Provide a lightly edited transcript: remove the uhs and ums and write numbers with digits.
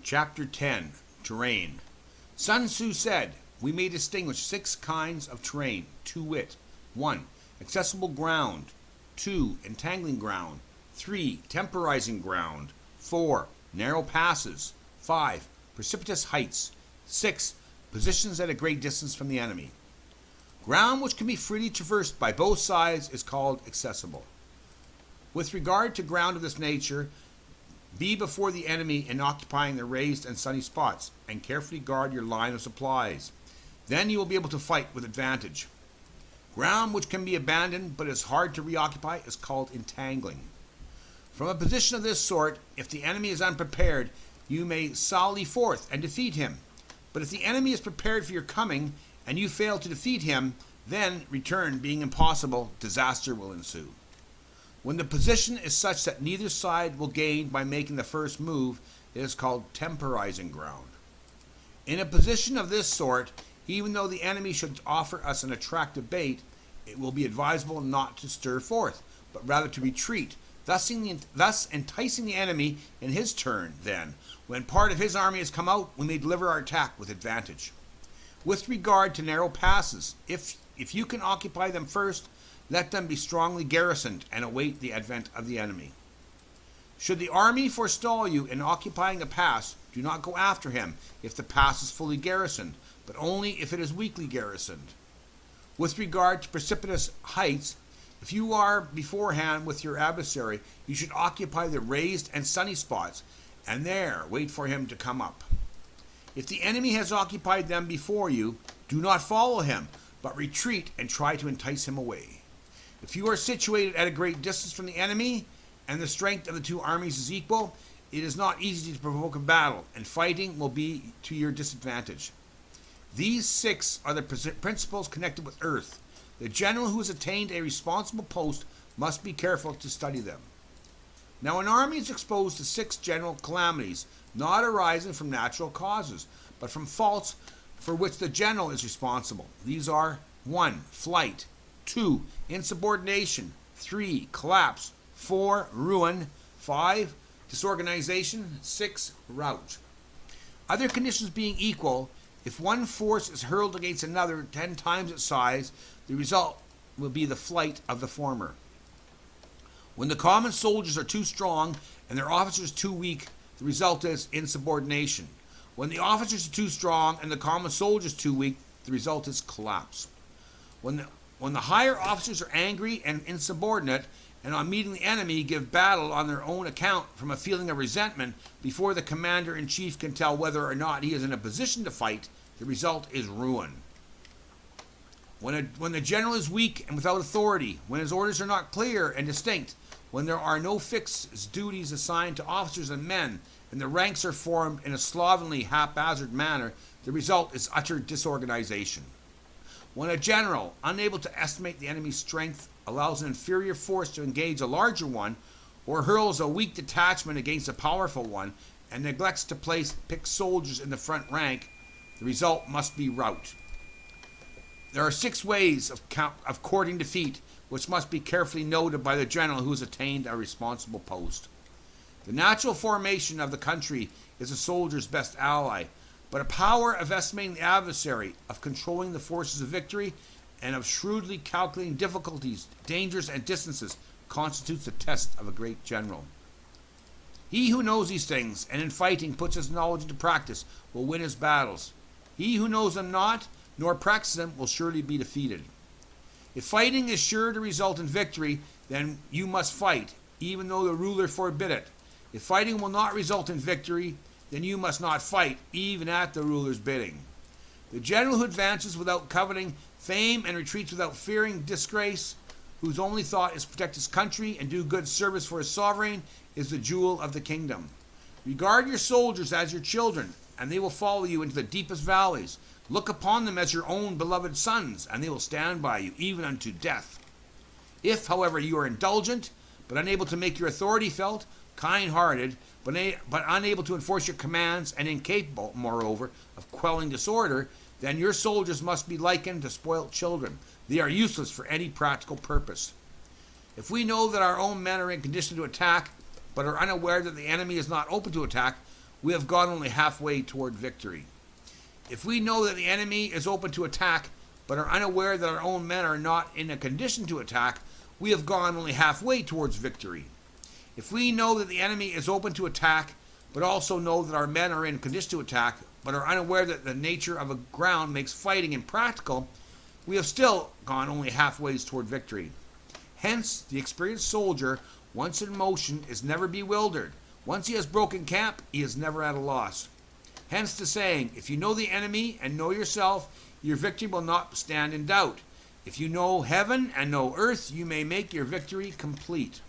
Chapter 10, Terrain. Sun Tzu said, we may distinguish 6 kinds of terrain, to wit, 1. Accessible ground, 2. Entangling ground, 3. Temporizing ground, 4. Narrow passes, 5. Precipitous heights, 6. Positions at a great distance from the enemy. Ground which can be freely traversed by both sides is called accessible. With regard to ground of this nature, be before the enemy in occupying the raised and sunny spots, and carefully guard your line of supplies. Then you will be able to fight with advantage. Ground which can be abandoned but is hard to reoccupy is called entangling. From a position of this sort, if the enemy is unprepared, you may sally forth and defeat him. But if the enemy is prepared for your coming, and you fail to defeat him, then, return being impossible, disaster will ensue. When the position is such that neither side will gain by making the first move, it is called temporizing ground. In a position of this sort, even though the enemy should offer us an attractive bait, it will be advisable not to stir forth, but rather to retreat, thus enticing the enemy in his turn. Then, when part of his army has come out, we may deliver our attack with advantage. With regard to narrow passes, if you can occupy them first, let them be strongly garrisoned and await the advent of the enemy. Should the army forestall you in occupying a pass, do not go after him if the pass is fully garrisoned, but only if it is weakly garrisoned. With regard to precipitous heights, if you are beforehand with your adversary, you should occupy the raised and sunny spots, and there wait for him to come up. If the enemy has occupied them before you, do not follow him, but retreat and try to entice him away. If you are situated at a great distance from the enemy, and the strength of the two armies is equal, it is not easy to provoke a battle, and fighting will be to your disadvantage. These 6 are the principles connected with earth. The general who has attained a responsible post must be careful to study them. Now an army is exposed to 6 general calamities, not arising from natural causes, but from faults for which the general is responsible. These are 1. Flight, 2. Insubordination, 3. Collapse, 4. Ruin, 5. Disorganization, 6. Rout. Other conditions being equal, if one force is hurled against another 10 times its size, the result will be the flight of the former. When the common soldiers are too strong and their officers too weak, the result is insubordination. When the officers are too strong and the common soldiers too weak, the result is collapse. When the higher officers are angry and insubordinate, and on meeting the enemy give battle on their own account from a feeling of resentment before the commander-in-chief can tell whether or not he is in a position to fight, the result is ruin. When the general is weak and without authority, when his orders are not clear and distinct, when there are no fixed duties assigned to officers and men, and the ranks are formed in a slovenly, haphazard manner, the result is utter disorganization. When a general, unable to estimate the enemy's strength, allows an inferior force to engage a larger one, or hurls a weak detachment against a powerful one, and neglects to place picked soldiers in the front rank, the result must be rout. There are 6 ways of courting defeat, which must be carefully noted by the general who has attained a responsible post. The natural formation of the country is a soldier's best ally, but a power of estimating the adversary, of controlling the forces of victory, and of shrewdly calculating difficulties, dangers, and distances constitutes the test of a great general. He who knows these things, and in fighting puts his knowledge into practice, will win his battles. He who knows them not, nor practices them, will surely be defeated. If fighting is sure to result in victory, then you must fight, even though the ruler forbid it. If fighting will not result in victory, then you must not fight, even at the ruler's bidding. The general who advances without coveting fame and retreats without fearing disgrace, whose only thought is to protect his country and do good service for his sovereign, is the jewel of the kingdom. Regard your soldiers as your children, and they will follow you into the deepest valleys. Look upon them as your own beloved sons, and they will stand by you even unto death. If, however, you are indulgent, but unable to make your authority felt, kind-hearted, but unable to enforce your commands, and incapable, moreover, of quelling disorder, then your soldiers must be likened to spoilt children. They are useless for any practical purpose. If we know that our own men are in condition to attack, but are unaware that the enemy is not open to attack, we have gone only halfway toward victory. If we know that the enemy is open to attack, but are unaware that our own men are not in a condition to attack, we have gone only halfway towards victory. If we know that the enemy is open to attack, but also know that our men are in condition to attack, but are unaware that the nature of a ground makes fighting impractical, we have still gone only halfway toward victory. Hence, the experienced soldier, once in motion, is never bewildered. Once he has broken camp, he is never at a loss. Hence the saying, if you know the enemy and know yourself, your victory will not stand in doubt. If you know heaven and know earth, you may make your victory complete.